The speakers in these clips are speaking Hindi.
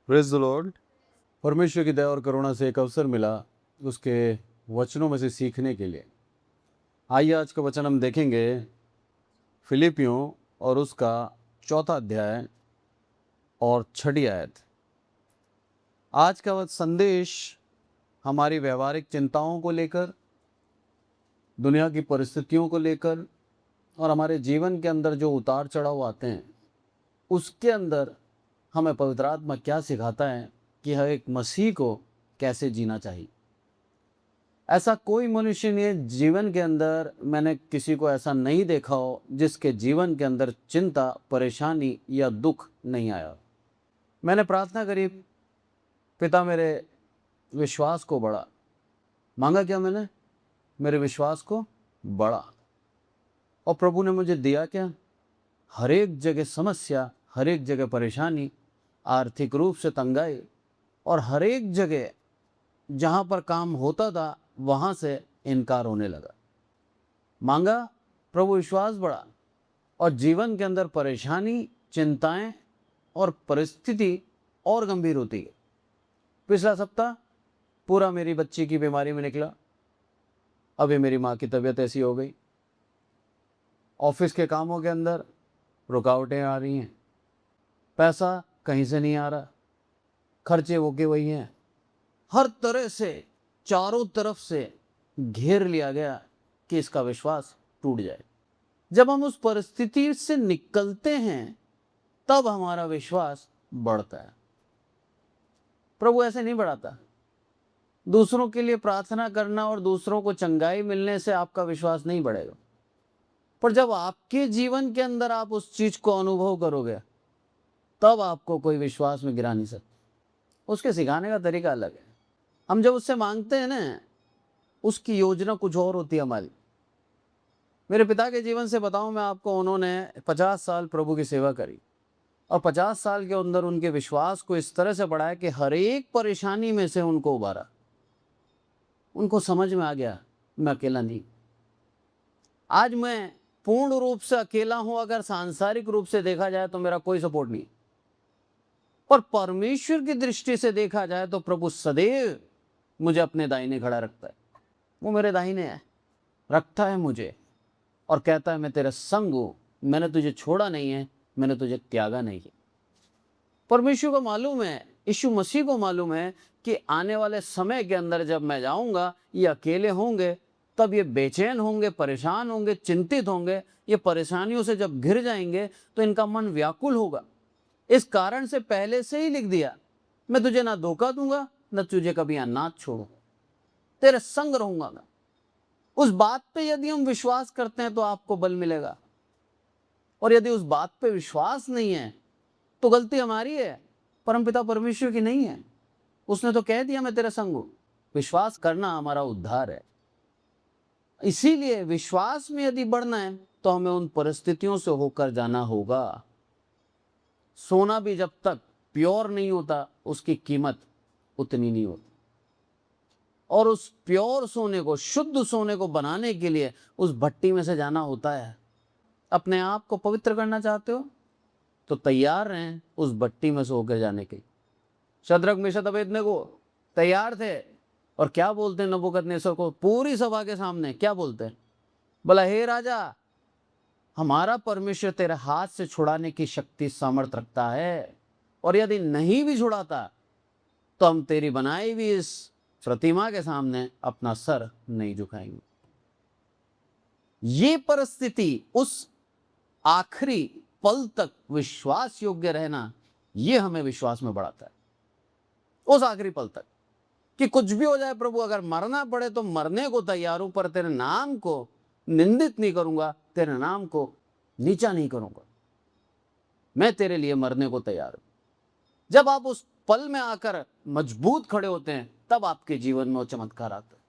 Praise the Lord. परमेश्वर की दया और करुणा से एक अवसर मिला उसके वचनों में से सीखने के लिए। आइए आज का वचन हम देखेंगे फिलिपियों और उसका 4 अध्याय और 6 आयत। आज का वह संदेश हमारी व्यवहारिक चिंताओं को लेकर, दुनिया की परिस्थितियों को लेकर और हमारे जीवन के अंदर जो उतार चढ़ाव आते हैं उसके अंदर हमें पवित्र आत्मा क्या सिखाता है कि हर एक मसीह को कैसे जीना चाहिए। ऐसा कोई मनुष्य नहीं है जीवन के अंदर, मैंने किसी को ऐसा नहीं देखा हो जिसके जीवन के अंदर चिंता, परेशानी या दुख नहीं आया। मैंने प्रार्थना करी, पिता मेरे विश्वास को बढ़ा। मांगा क्या मैंने? मेरे विश्वास को बढ़ा। और प्रभु ने मुझे दिया क्या? हर एक जगह समस्या, हर एक जगह परेशानी, आर्थिक रूप से तंगाई, और हर एक जगह जहाँ पर काम होता था वहाँ से इनकार होने लगा। मांगा, प्रभु विश्वास बढ़ा, और जीवन के अंदर परेशानी, चिंताएं और परिस्थिति और गंभीर होती है। पिछला सप्ताह पूरा मेरी बच्ची की बीमारी में निकला। अभी मेरी माँ की तबीयत ऐसी हो गई। ऑफिस के कामों के अंदर रुकावटें आ रही हैं, पैसा कहीं से नहीं आ रहा, खर्चे वो के वही हैं। हर तरह से चारों तरफ से घेर लिया गया कि इसका विश्वास टूट जाए। जब हम उस परिस्थिति से निकलते हैं तब हमारा विश्वास बढ़ता है। प्रभु ऐसे नहीं बढ़ाता। दूसरों के लिए प्रार्थना करना और दूसरों को चंगाई मिलने से आपका विश्वास नहीं बढ़ेगा, पर जब आपके जीवन के अंदर आप उस चीज को अनुभव करोगे तब आपको कोई विश्वास में गिरा नहीं सकता। उसके सिखाने का तरीका अलग है। हम जब उससे मांगते हैं ना, उसकी योजना कुछ और होती है हमारी। मेरे पिता के जीवन से बताऊं मैं आपको, उन्होंने 50 साल प्रभु की सेवा करी और 50 साल के अंदर उनके विश्वास को इस तरह से बढ़ाया कि हर एक परेशानी में से उनको उबारा। उनको समझ में आ गया मैं अकेला नहीं। आज मैं पूर्ण रूप से अकेला हूं, अगर सांसारिक रूप से देखा जाए तो मेरा कोई सपोर्ट नहीं, पर परमेश्वर की दृष्टि से देखा जाए तो प्रभु सदैव मुझे अपने दाहिने खड़ा रखता है। वो मेरे दाहिने है, रखता है मुझे और कहता है मैं तेरा संग हूं, मैंने तुझे छोड़ा नहीं है, मैंने तुझे त्यागा नहीं है। परमेश्वर को मालूम है, यीशु मसीह को मालूम है कि आने वाले समय के अंदर जब मैं जाऊंगा ये अकेले होंगे, तब ये बेचैन होंगे, परेशान होंगे, चिंतित होंगे। ये परेशानियों से जब घिर जाएंगे तो इनका मन व्याकुल होगा। इस कारण से पहले से ही लिख दिया, मैं तुझे ना धोखा दूंगा न तुझे कभी अनाथ छोड़ूंगा, तेरे संग रहूंगा मैं। उस बात पे यदि हम विश्वास करते हैं तो आपको बल मिलेगा, और यदि उस बात पे विश्वास नहीं है तो गलती हमारी है, परमपिता परमेश्वर की नहीं है। उसने तो कह दिया मैं तेरा संग हूं। विश्वास करना हमारा उद्धार है। इसीलिए विश्वास में यदि बढ़ना है तो हमें उन परिस्थितियों से होकर जाना होगा। सोना भी जब तक प्योर नहीं होता उसकी कीमत उतनी नहीं होती, और उस प्योर सोने को, शुद्ध सोने को बनाने के लिए उस भट्टी में से जाना होता है। अपने आप को पवित्र करना चाहते हो तो तैयार रहें उस भट्टी में से होकर जाने के। शद्रक मेशक अबेदनगो तैयार थे, और क्या बोलते हैं नबूकदनेस्सर को पूरी सभा के सामने? क्या बोलते हैं? बोला, हे राजा, हमारा परमेश्वर तेरे हाथ से छुड़ाने की शक्ति सामर्थ रखता है, और यदि नहीं भी छुड़ाता तो हम तेरी बनाई हुई इस प्रतिमा के सामने अपना सर नहीं झुकाएंगे। ये परिस्थिति, उस आखिरी पल तक विश्वास योग्य रहना, ये हमें विश्वास में बढ़ाता है। उस आखिरी पल तक कि कुछ भी हो जाए प्रभु, अगर मरना पड़े तो मरने को तैयार हूं, पर तेरे नाम को निंदित नहीं करूंगा, तेरे नाम को नीचा नहीं करूंगा, मैं तेरे लिए मरने को तैयार हूं। जब आप उस पल में आकर मजबूत खड़े होते हैं तब आपके जीवन में वो चमत्कार आता है।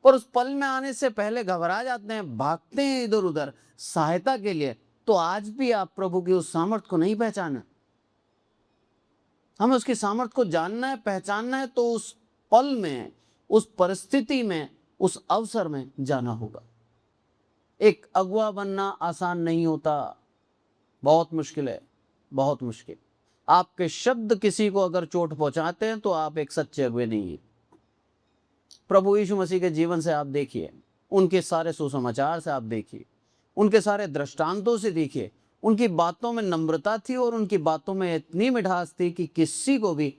पर उस पल में आने से पहले घबरा जाते हैं, भागते हैं इधर उधर सहायता के लिए, तो आज भी आप प्रभु की उस सामर्थ को नहीं पहचाना। हमें उसकी सामर्थ को जानना है, पहचानना है, तो उस पल में, उस परिस्थिति में, उस अवसर में जाना होगा। एक अगुआ बनना आसान नहीं होता, बहुत मुश्किल है, बहुत मुश्किल। आपके शब्द किसी को अगर चोट पहुंचाते हैं तो आप एक सच्चे अगुवे नहीं हैं। प्रभु यीशु मसीह के जीवन से आप देखिए, उनके सारे सुसमाचार से आप देखिए, उनके सारे दृष्टांतों से देखिए, उनकी बातों में नम्रता थी और उनकी बातों में इतनी मिठास थी कि किसी को भी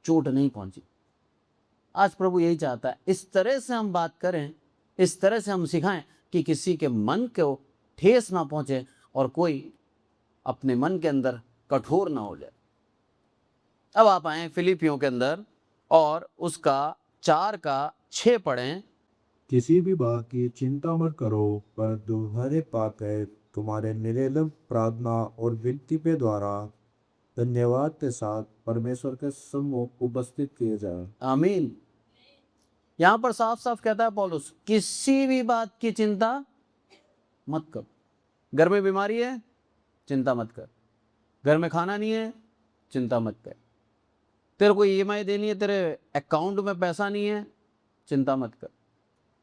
चोट नहीं पहुंची। आज प्रभु यही चाहता है, इस तरह से हम बात करें, इस तरह से हम सिखाएं कि किसी के मन को ठेस ना पहुंचे और कोई अपने मन के अंदर कठोर ना हो जाए। अब आप आए फिलिपियों के अंदर और उसका 4:6 पढ़ें। किसी भी बात की चिंता मत करो, परंतु हर एक बात है तुम्हारे निरंतर प्रार्थना और विनती के द्वारा धन्यवाद के साथ परमेश्वर के सम्मुख उपस्थित किए जाए। आमीन। यहां पर साफ साफ कहता है पौलुस, किसी भी बात की चिंता मत करो। घर में बीमारी है, चिंता मत कर। घर में खाना नहीं है, चिंता मत कर। तेरे को ईएमआई देनी है, तेरे अकाउंट में पैसा नहीं है, चिंता मत कर।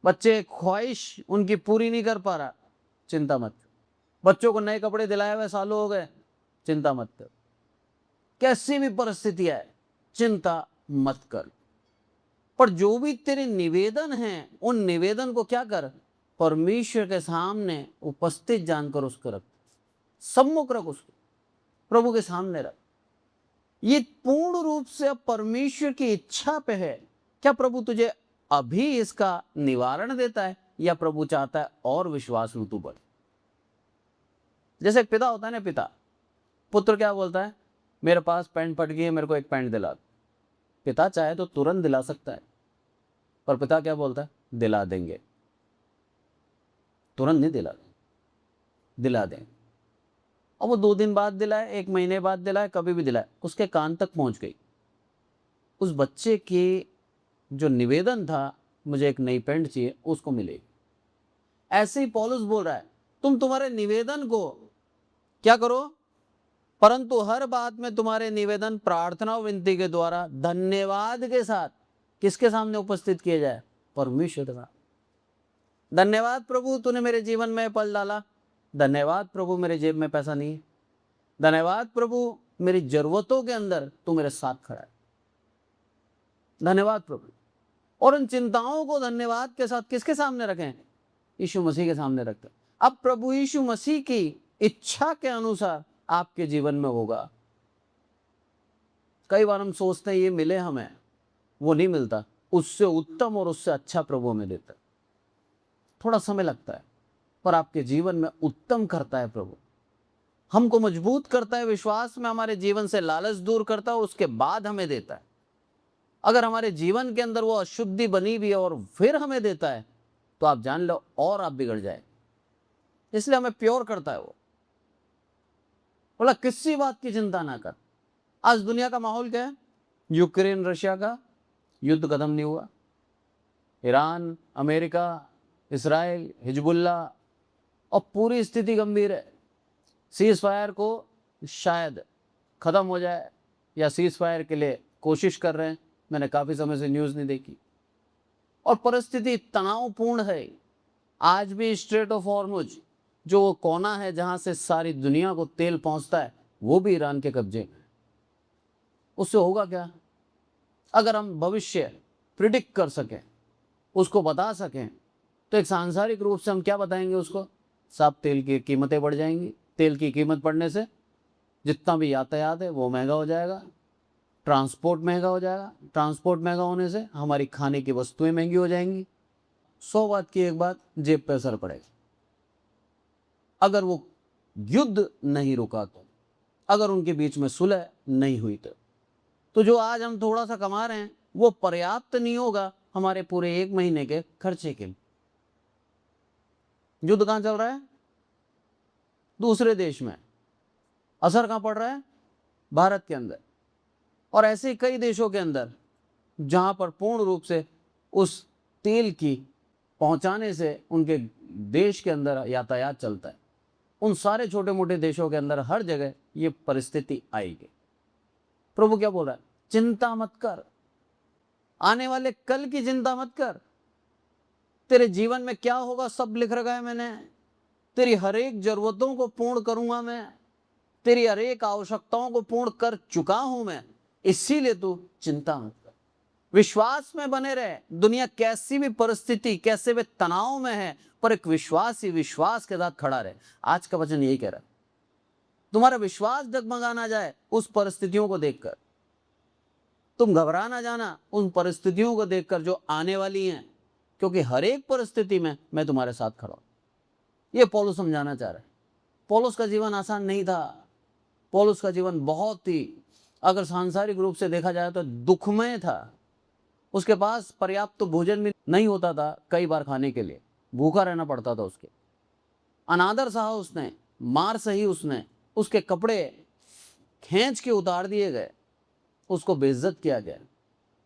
बच्चे ख्वाहिश उनकी पूरी नहीं कर पा रहा, चिंता मत कर। बच्चों को नए कपड़े दिलाए हुए सालों हो गए, चिंता मत कर। कैसी भी परिस्थिति है, चिंता मत कर। पर जो भी तेरे निवेदन हैं, उन निवेदन को क्या कर, परमेश्वर के सामने उपस्थित जानकर उसको रख, सम्मुख रख, उसको प्रभु के सामने रख। ये पूर्ण रूप से अब परमेश्वर की इच्छा पे है। क्या प्रभु तुझे अभी इसका निवारण देता है, या प्रभु चाहता है और विश्वास में तू बढ़े? जैसे एक पिता होता है ना, पिता पुत्र क्या बोलता है, मेरे पास पैंट फट गई है, मेरे को एक पैंट दिला। पिता चाहे तो तुरंत दिला सकता है, पर पिता क्या बोलता है, दिला देंगे। तुरंत नहीं दिला देंगे, दिला देंगे। और वो 2 दिन बाद दिलाए, 1 महीने बाद दिलाए, कभी भी दिलाए, उसके कान तक पहुंच गई। उस बच्चे के जो निवेदन था, मुझे एक नई पैंट चाहिए, उसको मिलेगी। ऐसे ही पौलुस बोल रहा है, तुम तुम्हारे निवेदन को क्या करो, परंतु हर बात में तुम्हारे निवेदन प्रार्थना और विनती के द्वारा धन्यवाद के साथ किसके सामने उपस्थित किए जाए, परमेश्वर के सामने। धन्यवाद प्रभु, तूने मेरे जीवन में पल डाला। धन्यवाद प्रभु, मेरे जेब में पैसा नहीं है। धन्यवाद प्रभु, मेरी जरूरतों के अंदर तू मेरे साथ खड़ा है। धन्यवाद प्रभु। और उन चिंताओं को धन्यवाद के साथ किसके सामने रखें, यीशु मसीह के सामने रखते। अब प्रभु यीशु मसीह की इच्छा के अनुसार आपके जीवन में होगा। कई बार हम सोचते हैं ये मिले हमें, वो नहीं मिलता। उससे उत्तम और उससे अच्छा प्रभु हमें देता है। थोड़ा समय लगता है, पर आपके जीवन में उत्तम करता है प्रभु। हमको मजबूत करता है विश्वास में, हमारे जीवन से लालच दूर करता है, उसके बाद हमें देता है। अगर हमारे जीवन के अंदर वो अशुद्धि बनी हुई है और फिर हमें देता है, तो आप जान लो और आप बिगड़ जाए। इसलिए हमें प्योर करता है वो। बोला किसी बात की चिंता ना कर। आज दुनिया का माहौल क्या है, यूक्रेन रशिया का युद्ध खत्म नहीं हुआ। ईरान, अमेरिका, इसराइल, हिजबुल्ला, और पूरी स्थिति गंभीर है। सीज फायर को शायद खत्म हो जाए, या सीज फायर के लिए कोशिश कर रहे हैं। मैंने काफी समय से न्यूज नहीं देखी, और परिस्थिति तनावपूर्ण है। आज भी स्ट्रेट ऑफ हॉर्मुज, जो वो कोना है जहां से सारी दुनिया को तेल पहुंचता है, वो भी ईरान के कब्जे में। उससे होगा क्या? अगर हम भविष्य प्रिडिक्ट कर सकें, उसको बता सकें, तो एक सांसारिक रूप से हम क्या बताएंगे उसको, साहब तेल की कीमतें बढ़ जाएंगी। तेल की कीमत बढ़ने से जितना भी यातायात है वो महंगा हो जाएगा, ट्रांसपोर्ट महंगा हो जाएगा, ट्रांसपोर्ट महंगा होने से हमारी खाने की वस्तुएं महंगी हो जाएंगी। 100 बात की एक बात, जेब पे असर पड़ेगा। अगर वो युद्ध नहीं रुका तो, अगर उनके बीच में सुलह नहीं हुई तो जो आज हम थोड़ा सा कमा रहे हैं वो पर्याप्त नहीं होगा हमारे पूरे 1 महीने के खर्चे के लिए। युद्ध कहां चल रहा है? दूसरे देश में। असर कहां पड़ रहा है? भारत के अंदर। और ऐसे कई देशों के अंदर जहां पर पूर्ण रूप से उस तेल की पहुंचाने से उनके देश के अंदर यातायात चलता है। उन सारे छोटे मोटे देशों के अंदर हर जगह ये परिस्थिति आएगी। प्रभु क्या बोल रहा है? चिंता मत कर, आने वाले कल की चिंता मत कर। तेरे जीवन में क्या होगा सब लिख रखा है मैंने। तेरी हर एक जरूरतों को पूर्ण करूंगा मैं। तेरी हर एक आवश्यकताओं को पूर्ण कर चुका हूं मैं, इसीलिए तू चिंता मत कर। विश्वास में बने रहे। दुनिया कैसी भी परिस्थिति, कैसे भी तनाव में है, पर एक विश्वास ही विश्वास के साथ खड़ा रहे। आज का वचन यही कह रहा है। तुम्हारा विश्वास डगमगा ना जाए उस परिस्थितियों को देखकर। तुम घबरा ना जाना उन परिस्थितियों को देखकर जो आने वाली हैं, क्योंकि हर एक परिस्थिति में मैं तुम्हारे साथ खड़ा हूं। ये पौलुस समझाना चाह रहा है। पौलुस का जीवन आसान नहीं था। पौलुस का जीवन बहुत ही, अगर सांसारिक रूप से देखा जाए तो दुखमय था। उसके पास पर्याप्त तो भोजन भी नहीं होता था, कई बार खाने के लिए भूखा रहना पड़ता था उसके। अनादर सहा उसने, मार सही उसने, उसके कपड़े खींच के उतार दिए गए, उसको बेइज्जत किया गया,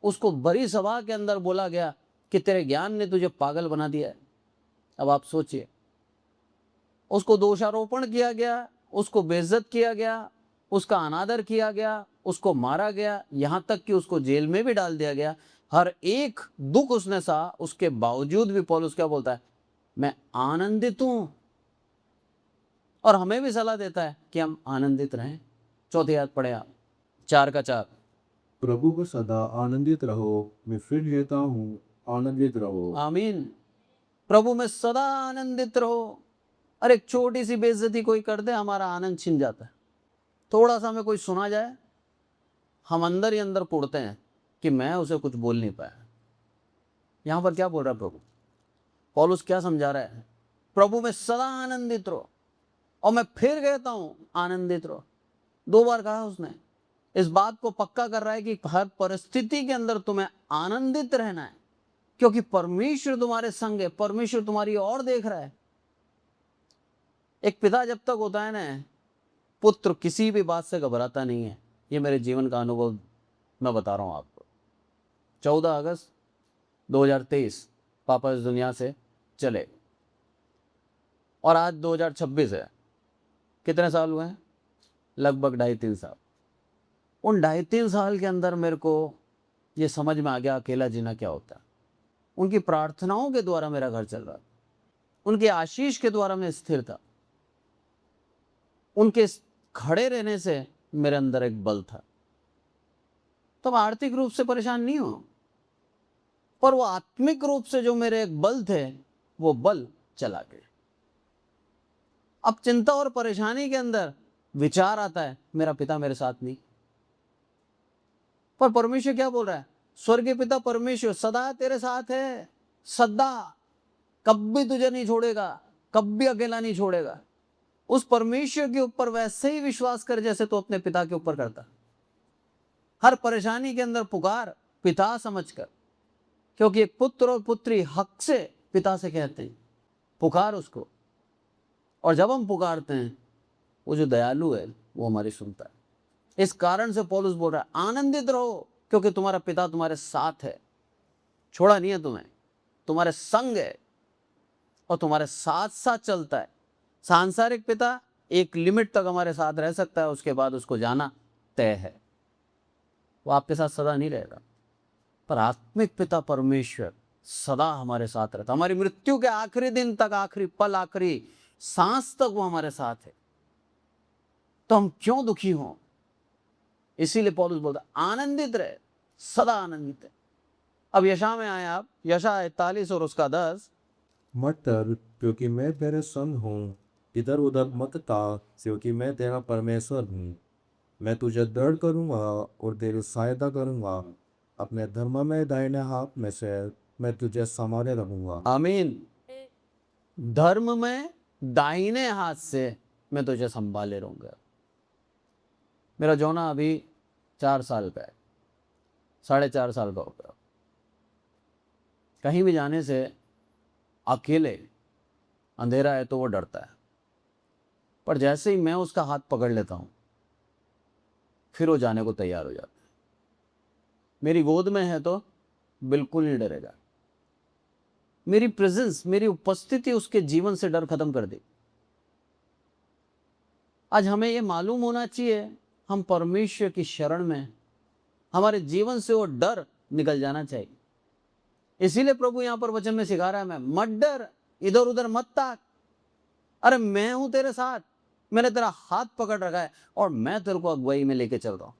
उसको बड़ी सभा के अंदर बोला गया कि तेरे ज्ञान ने तुझे पागल बना दिया है। अब आप सोचिए, उसको दोषारोपण किया गया, उसको बेइज्जत किया गया, उसका अनादर किया गया, उसको मारा गया, यहां तक कि उसको जेल में भी डाल दिया गया। हर एक दुख उसने सहा, उसके बावजूद भी पौलुस क्या बोलता है? मैं आनंदित हूं। और हमें भी सलाह देता है कि हम आनंदित रहें। चौथी आयत पढ़े आप, 4:4। प्रभु को सदा आनंदित रहो, मैं फिर कहता हूँ आनंदित रहो। आमीन। प्रभु में सदा आनंदित रहो। अरे एक छोटी सी बेइज्जती कोई कर दे, हमारा आनंद छिन जाता है। थोड़ा सा हमें कोई सुना जाए, हम अंदर ही अंदर कुड़ते हैं कि मैं उसे कुछ बोल नहीं पाया। यहां पर क्या बोल रहा है प्रभु? पौलुस क्या समझा रहा है? प्रभु में सदा आनंदित रहो। और मैं फिर कहता हूं आनंदित रहो। 2 बार कहा उसने। इस बात को पक्का कर रहा है कि हर परिस्थिति के अंदर तुम्हें आनंदित रहना है, क्योंकि परमेश्वर तुम्हारे संग है, परमेश्वर तुम्हारी ओर देख रहा है। एक पिता जब तक होता है ना, पुत्र किसी भी बात से घबराता नहीं है। ये मेरे जीवन का अनुभव मैं बता रहा हूं आपको। 14 अगस्त 2023 पापा इस दुनिया से चले, और आज 2026 है। कितने साल हुए हैं? लगभग 2.5-3 साल। उन 2.5-3 साल के अंदर मेरे को ये समझ में आ गया अकेला जीना क्या होता है। उनकी प्रार्थनाओं के द्वारा मेरा घर चल रहा था, उनके आशीष के द्वारा मैं स्थिर था, उनके खड़े रहने से मेरे अंदर एक बल था। तो मैं आर्थिक रूप से परेशान नहीं हूं, पर वो आत्मिक रूप से जो मेरे एक बल थे, वो बल चला गया। अब चिंता और परेशानी के अंदर विचार आता है, मेरा पिता मेरे साथ नहीं। पर परमेश्वर क्या बोल रहा है? स्वर्गीय पिता परमेश्वर सदा तेरे साथ है, सदा, कभी तुझे नहीं छोड़ेगा, कभी अकेला नहीं छोड़ेगा। उस परमेश्वर के ऊपर वैसे ही विश्वास कर जैसे तो अपने पिता के ऊपर करता। हर परेशानी के अंदर पुकार पिता समझकर, क्योंकि एक पुत्र और पुत्री हक से पिता से कहते हैं, पुकार उसको। और जब हम पुकारते हैं, वो जो दयालु है वो हमारी सुनता है। इस कारण से पौलुस बोल रहा है आनंदित रहो, क्योंकि तुम्हारा पिता तुम्हारे साथ है, छोड़ा नहीं है तुम्हें, तुम्हारे संग है और तुम्हारे साथ साथ चलता है। सांसारिक पिता एक लिमिट तक हमारे साथ रह सकता है, उसके बाद उसको जाना तय है। वो आपके साथ सदा नहीं रहेगा, पर आत्मिक पिता परमेश्वर सदा हमारे साथ रहता। हमारी मृत्यु के आखिरी दिन तक, आखिरी पल, आखिरी सांस तक वो हमारे साथ है। तो हम क्यों दुखी हों? इसीलिए पौलुस बोलता आनंदित रहे, सदा आनंदित है। अब यशा में आए आप, यशा 41 और उसका 10। मत डर, क्योंकि मैं तेरे संग हूँ। इधर उधर मत ताक, क्योंकि मैं तेरा परमेश्वर हूँ। मैं तुझे दृढ़ करूँगा और तेरी सहायता करूँगा। अपने धर्म में दाहिने हाथ में से मैं तुझे संभाले रखूँगा। आमीन। धर्म में दाहिने हाथ से मैं तुझे संभाले रहूंगा। मेरा जोना अभी 4 साल का है, 4.5 साल का हो गया। कहीं भी जाने से अकेले, अंधेरा है तो वो डरता है, पर जैसे ही मैं उसका हाथ पकड़ लेता हूं, फिर वो जाने को तैयार हो जाता है। मेरी गोद में है तो बिल्कुल नहीं डरेगा। मेरी प्रेजेंस, मेरी उपस्थिति उसके जीवन से डर खत्म कर दी। आज हमें ये मालूम होना चाहिए, हम परमेश्वर की शरण में, हमारे जीवन से वो डर निकल जाना चाहिए। इसीलिए प्रभु यहां पर वचन में सिखा रहा है, मैं मत डर, इधर उधर मत ताक, अरे मैं हूं तेरे साथ। मैंने तेरा हाथ पकड़ रखा है और मैं तेरे को अगुवाई में लेके चल रहा हूं।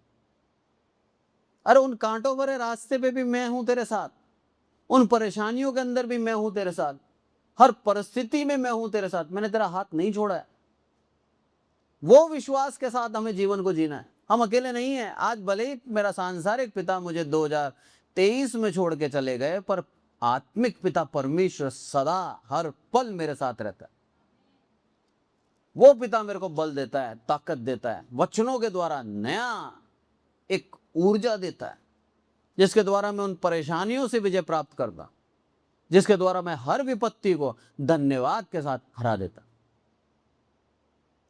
अरे उन कांटों भरे रास्ते पे भी मैं हूं तेरे साथ, उन परेशानियों के अंदर भी मैं हूं तेरे साथ, हर परिस्थिति में मैं हूं तेरे साथ, मैंने तेरा हाथ नहीं छोड़ा है। वो विश्वास के साथ हमें जीवन को जीना है। हम अकेले नहीं हैं। आज भले ही मेरा सांसारिक पिता मुझे 2023 में छोड़ के चले गए, पर आत्मिक पिता परमेश्वर सदा हर पल मेरे साथ रहता है। वो पिता मेरे को बल देता है, ताकत देता है, वचनों के द्वारा नया एक ऊर्जा देता है, जिसके द्वारा मैं उन परेशानियों से विजय प्राप्त करता, जिसके द्वारा मैं हर विपत्ति को धन्यवाद के साथ हरा देता।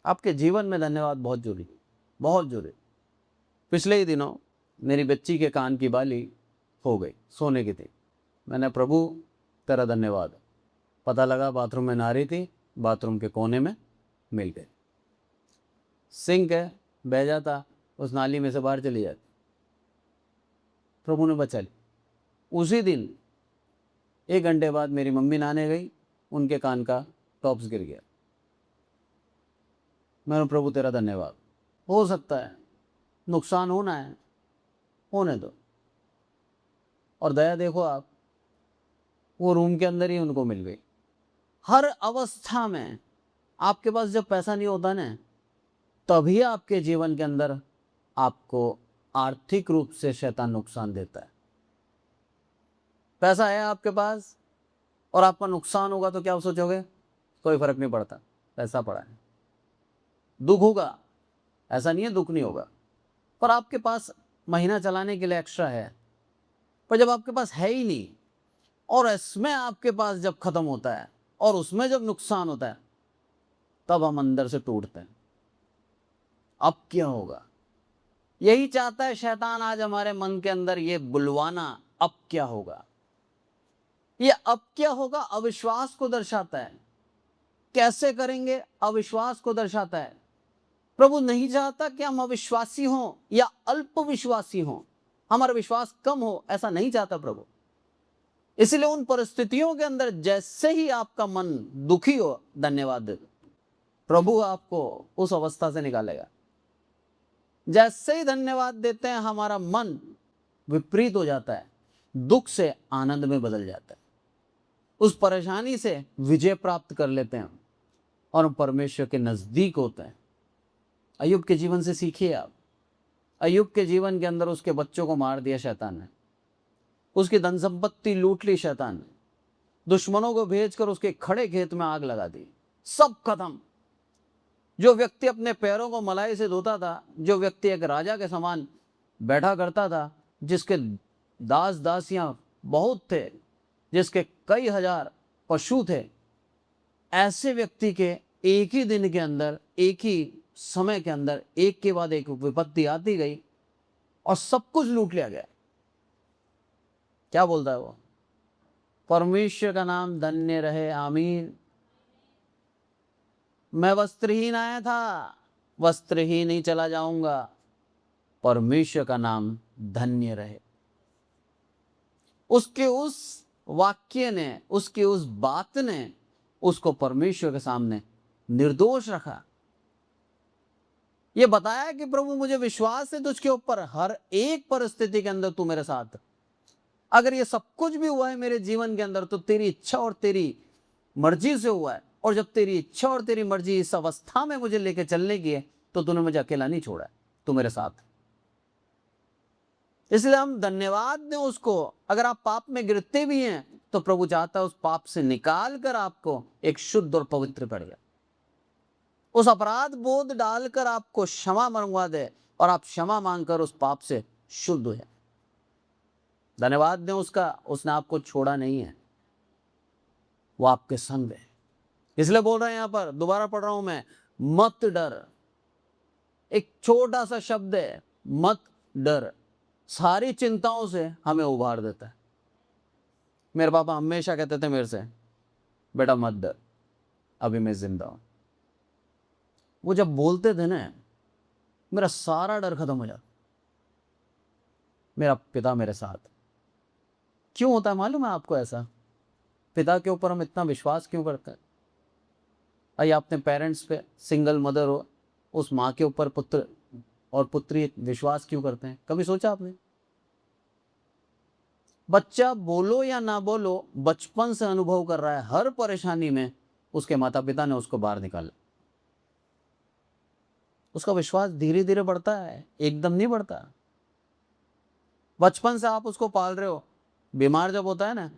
आपके जीवन में धन्यवाद बहुत जरूरी, बहुत जरूरी। पिछले ही दिनों मेरी बच्ची के कान की बाली हो गई, सोने की थी। मैंने प्रभु तेरा धन्यवाद, पता लगा बाथरूम में नहा रही थी, बाथरूम के कोने में मिल गई। सिंक है, बह जाता, उस नाली में से बाहर चली जाती, प्रभु ने बचा ली। उसी दिन 1 घंटे बाद मेरी मम्मी नहाने गई, उनके कान का टॉप्स गिर गया। मैंने प्रभु तेरा धन्यवाद। हो सकता है नुकसान होना है, होने दो। और दया देखो आप, वो रूम के अंदर ही उनको मिल गई। हर अवस्था में आपके पास जब पैसा नहीं होता ना, तभी आपके जीवन के अंदर आपको आर्थिक रूप से शैतान नुकसान देता है। पैसा है आपके पास और आपका नुकसान होगा तो क्या सोचोगे? कोई फर्क नहीं पड़ता, पैसा पड़ा है। दुख होगा, ऐसा नहीं है दुख नहीं होगा, पर आपके पास महीना चलाने के लिए एक्स्ट्रा है। पर जब आपके पास है ही नहीं और इसमें आपके पास जब खत्म होता है और उसमें जब नुकसान होता है, तब हम अंदर से टूटते हैं। अब क्या होगा? यही चाहता है शैतान आज हमारे मन के अंदर ये बुलवाना, अब क्या होगा। ये अब क्या होगा अविश्वास को दर्शाता है। कैसे करेंगे? अविश्वास को दर्शाता है। प्रभु नहीं चाहता कि हम अविश्वासी हों या अल्प विश्वासी हों, हमारा विश्वास कम हो, ऐसा नहीं चाहता प्रभु। इसलिए उन परिस्थितियों के अंदर जैसे ही आपका मन दुखी हो, धन्यवाद दे दो, प्रभु आपको उस अवस्था से निकालेगा। जैसे ही धन्यवाद देते हैं, हमारा मन विपरीत हो जाता है, दुख से आनंद में बदल जाता है, उस परेशानी से विजय प्राप्त कर लेते हैं और हम परमेश्वर के नजदीक होते हैं। अय्यूब के जीवन से सीखिए आप। अय्यूब के जीवन के अंदर उसके बच्चों को मार दिया शैतान ने, उसकी धन संपत्ति लूट ली शैतान ने, दुश्मनों को भेजकर उसके खड़े खेत में आग लगा दी, सब खत्म। जो व्यक्ति अपने पैरों को मलाई से धोता था, जो व्यक्ति एक राजा के समान बैठा करता था, जिसके दास दासियां बहुत थे, जिसके कई हजार पशु थे, ऐसे व्यक्ति के एक ही दिन के अंदर, एक ही समय के अंदर एक के बाद एक विपत्ति आती गई और सब कुछ लूट लिया गया। क्या बोलता है वो? परमेश्वर का नाम धन्य रहे, आमीन। मैं वस्त्रहीन आया था, वस्त्रहीन ही चला जाऊंगा। परमेश्वर का नाम धन्य रहे। उसके उस वाक्य ने, उसकी उस बात ने उसको परमेश्वर के सामने निर्दोष रखा। ये बताया कि प्रभु मुझे विश्वास है तुझके ऊपर, हर एक परिस्थिति के अंदर तू मेरे साथ। अगर ये सब कुछ भी हुआ है मेरे जीवन के अंदर, तो तेरी इच्छा और तेरी मर्जी से हुआ है। और जब तेरी इच्छा और तेरी मर्जी इस अवस्था में मुझे लेके चलने की है, तो तूने मुझे अकेला नहीं छोड़ा है, तू मेरे साथ। इसलिए हम धन्यवाद दें उसको। अगर आप पाप में गिरते भी हैं, तो प्रभु चाहता है उस पाप से निकाल कर आपको एक शुद्ध और पवित्र कर दिया, उस अपराध बोध डालकर आपको क्षमा मंगवा दे और आप क्षमा मांगकर उस पाप से शुद्ध हो जाए। धन्यवाद दें उसका, उसने आपको छोड़ा नहीं है, वो आपके संग है। इसलिए बोल रहे हैं यहां पर, दोबारा पढ़ रहा हूं मैं, मत डर। एक छोटा सा शब्द है, मत डर, सारी चिंताओं से हमें उबार देता है। मेरे पापा हमेशा कहते थे मेरे से, बेटा मत डर, अभी मैं जिंदा हूं। वो जब बोलते थे ना, मेरा सारा डर खत्म हो जाता। मेरा पिता मेरे साथ। क्यों होता है मालूम है आपको ऐसा? पिता के ऊपर हम इतना विश्वास क्यों करते हैं? आइए अपने पेरेंट्स पे, सिंगल मदर हो, उस माँ के ऊपर पुत्र और पुत्री विश्वास क्यों करते हैं? कभी सोचा आपने? बच्चा बोलो या ना बोलो, बचपन से अनुभव कर रहा है, हर परेशानी में उसके माता पिता ने उसको बाहर निकाला। उसका विश्वास धीरे धीरे बढ़ता है, एकदम नहीं बढ़ता। बचपन से आप उसको पाल रहे हो, बीमार जब होता है ना,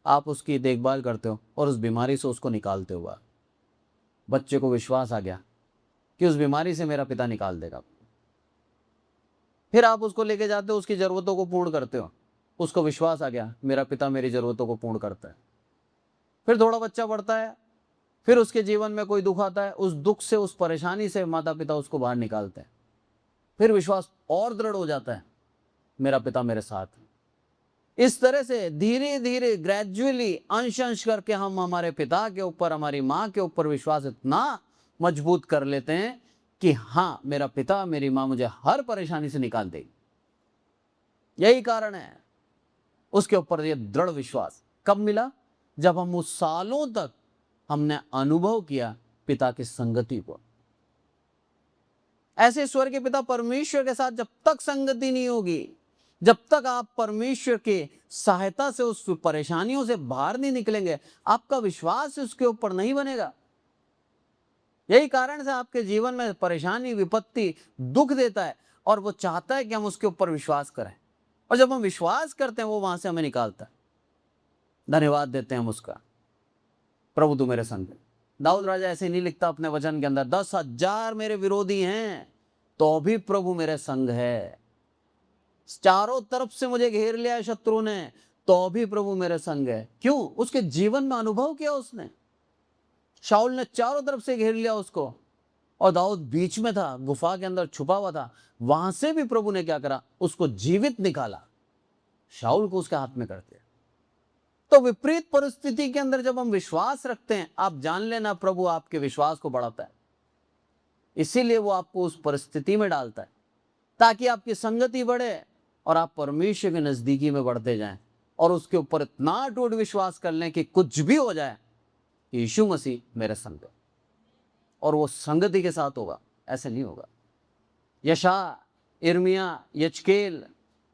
आप उसकी देखभाल करते हो और उस बीमारी से उसको निकालते हो। बच्चे को विश्वास आ गया कि उस बीमारी से मेरा पिता निकाल देगा। फिर आप उसको लेके जाते हो, उसकी जरूरतों को पूर्ण करते हो, उसको विश्वास आ गया मेरा पिता मेरी जरूरतों को पूर्ण करता है। फिर थोड़ा बच्चा बढ़ता है, फिर उसके जीवन में कोई दुख आता है, उस दुख से, उस परेशानी से माता पिता उसको बाहर निकालते हैं। फिर विश्वास और दृढ़ हो जाता है, मेरा पिता मेरे साथ है। इस तरह से धीरे धीरे ग्रेजुअली अंश अंश करके हम हमारे पिता के ऊपर, हमारी माँ के ऊपर विश्वास इतना मजबूत कर लेते हैं कि हाँ, मेरा पिता मेरी माँ मुझे हर परेशानी से निकाल देगी। यही कारण है उसके ऊपर ये दृढ़ विश्वास कब मिला? जब हम उस सालों तक हमने अनुभव किया पिता की संगति को। ऐसे ईश्वर के पिता परमेश्वर के साथ जब तक संगति नहीं होगी, जब तक आप परमेश्वर की सहायता से उस परेशानियों से बाहर नहीं निकलेंगे, आपका विश्वास उसके ऊपर नहीं बनेगा। यही कारण से आपके जीवन में परेशानी, विपत्ति, दुख देता है और वो चाहता है कि हम उसके ऊपर विश्वास करें। और जब हम विश्वास करते हैं, वो वहां से हमें निकालता है। धन्यवाद देते हैं हम उसका, प्रभु तू मेरे संग है। दाऊद राजा ऐसे नहीं लिखता अपने वचन के अंदर, 10,000 मेरे विरोधी हैं तो भी प्रभु मेरे संग है। चारों तरफ से मुझे घेर लिया है शत्रु ने, तो भी प्रभु मेरे संग है। क्यों? उसके जीवन में अनुभव किया उसने। शाऊल ने चारों तरफ से घेर लिया उसको और दाऊद बीच में था, गुफा के अंदर छुपा हुआ था। वहां से भी प्रभु ने क्या करा? उसको जीवित निकाला, शाऊल को उसके हाथ में कर दिया। तो विपरीत परिस्थिति के अंदर जब हम विश्वास रखते हैं, आप जान लेना प्रभु आपके विश्वास को बढ़ाता है। इसीलिए वो आपको उस परिस्थिति में डालता है ताकि आपकी संगति बढ़े और आप परमेश्वर के नजदीकी में बढ़ते जाएं और उसके ऊपर इतना अटूट विश्वास कर लें कि कुछ भी हो जाए, यीशु मसीह मेरे संग है। और वो संगति के साथ होगा, ऐसे नहीं होगा। यशा, इर्मिया, यचकेल,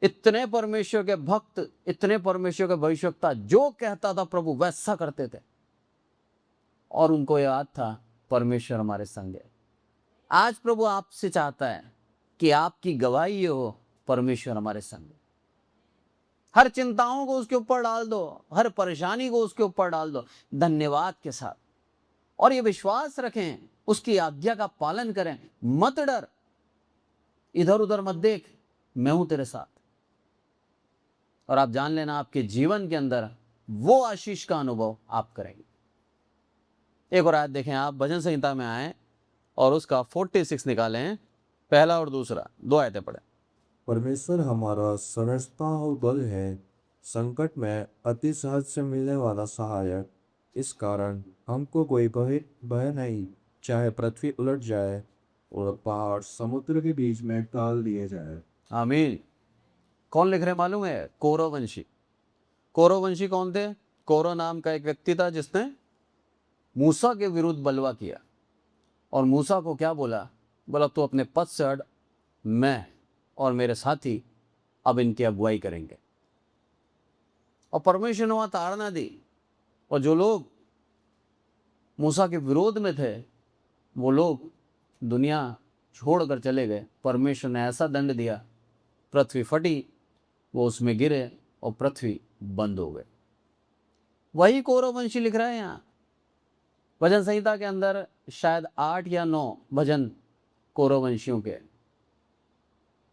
इतने परमेश्वर के भक्त, इतने परमेश्वर के भविष्यवक्ता, जो कहता था प्रभु वैसा करते थे और उनको याद था परमेश्वर हमारे संग है। आज प्रभु आपसे चाहता है कि आपकी गवाही ये हो, परमेश्वर हमारे संग है। हर चिंताओं को उसके ऊपर डाल दो, हर परेशानी को उसके ऊपर डाल दो धन्यवाद के साथ, और ये विश्वास रखें, उसकी आज्ञा का पालन करें। मत डर, इधर उधर मत देख, मैं हूं तेरे साथ। और आप जान लेना आपके जीवन के अंदर वो आशीष का अनुभव आप करेंगे। एक और आयत देखें आप, भजन संहिता में आए और उसका 46 निकालें, पहला और दूसरा, 2 आयतें पढ़े। परमेश्वर हमारा संरक्षता और बल है, संकट में अति सहज से मिलने वाला सहायक। इस कारण हमको कोई भय नहीं, चाहे पृथ्वी उलट जाए और पहाड़ समुद्र के बीच में डाल दिए जाए। आमीन। कौन लिख रहे मालूम है? कौरववंशी। कौरववंशी कौन थे? कौरव नाम का एक व्यक्ति था जिसने मूसा के विरुद्ध बलवा किया और मूसा को क्या बोला? बोला तू अपने पद से हट, मैं और मेरे साथी अब इनकी अगुवाई करेंगे। और परमेश्वर ने वहां ताड़ना दी और जो लोग मूसा के विरोध में थे वो लोग दुनिया छोड़कर चले गए। परमेश्वर ने ऐसा दंड दिया, पृथ्वी फटी, वो उसमें गिरे और पृथ्वी बंद हो गई। वही कौरववंशी लिख रहा है यहाँ भजन संहिता के अंदर, शायद 8 या 9 भजन कौरववंशियों के।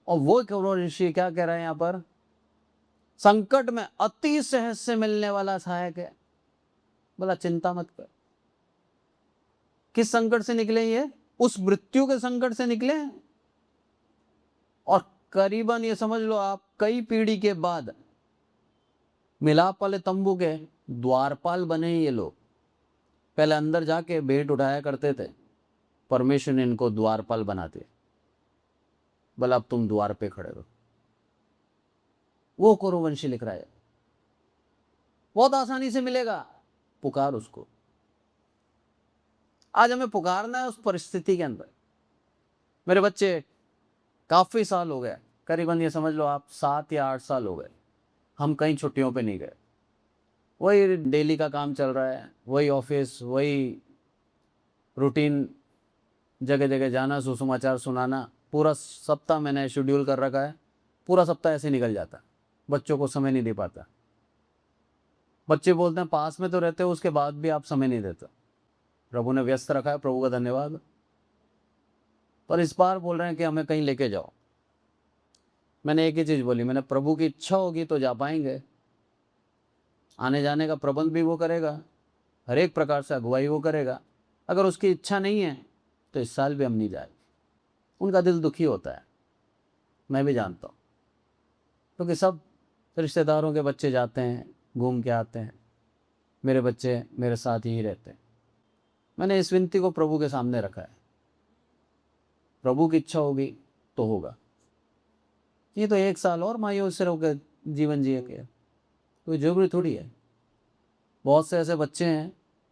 और वो कौरववंशी क्या कह रहे हैं यहाँ पर? संकट में अति सहज से मिलने वाला सहायक है। बोला चिंता मत कर। किस संकट से निकले ये? उस मृत्यु के संकट से निकले हैं। और करीबन ये समझ लो आप, कई पीढ़ी के बाद मिलाप वाले तंबू के द्वारपाल बने ये लोग। पहले अंदर जाके भेंट उठाया करते थे, परमेश्वर ने इनको द्वारपाल बना दिया। बोला अब तुम द्वार पे खड़े रहो। वो कौरववंशी लिख रहा है, बहुत आसानी से मिलेगा, पुकार उसको। आज हमें पुकारना है उस परिस्थिति के अंदर। मेरे बच्चे काफ़ी साल हो गए, करीबन ये समझ लो आप 7 या 8 साल हो गए, हम कहीं छुट्टियों पे नहीं गए। वही डेली का काम चल रहा है, वही ऑफिस, वही रूटीन, जगह जगह जाना, सुसमाचार सुनाना। पूरा सप्ताह मैंने शेड्यूल कर रखा है, पूरा सप्ताह ऐसे निकल जाता, बच्चों को समय नहीं दे पाता। बच्चे बोलते हैं पास में तो रहते हो, उसके बाद भी आप समय नहीं देते। प्रभु ने व्यस्त रखा है, प्रभु का धन्यवाद। पर इस बार बोल रहे हैं कि हमें कहीं लेके जाओ। मैंने एक ही चीज़ बोली, मैंने प्रभु की इच्छा होगी तो जा पाएंगे, आने जाने का प्रबंध भी वो करेगा, हर एक प्रकार से अगुवाई वो करेगा। अगर उसकी इच्छा नहीं है तो इस साल भी हम नहीं जाए। उनका दिल दुखी होता है, मैं भी जानता हूँ, क्योंकि सब रिश्तेदारों के बच्चे जाते हैं, घूम के आते हैं, मेरे बच्चे मेरे साथ ही रहते हैं। मैंने इस विनती को प्रभु के सामने रखा है, प्रभु की इच्छा होगी तो होगा। ये तो 1 साल और मायूस से होकर जीवन जिएंगे, कोई जरूरी थोड़ी है। बहुत से ऐसे बच्चे हैं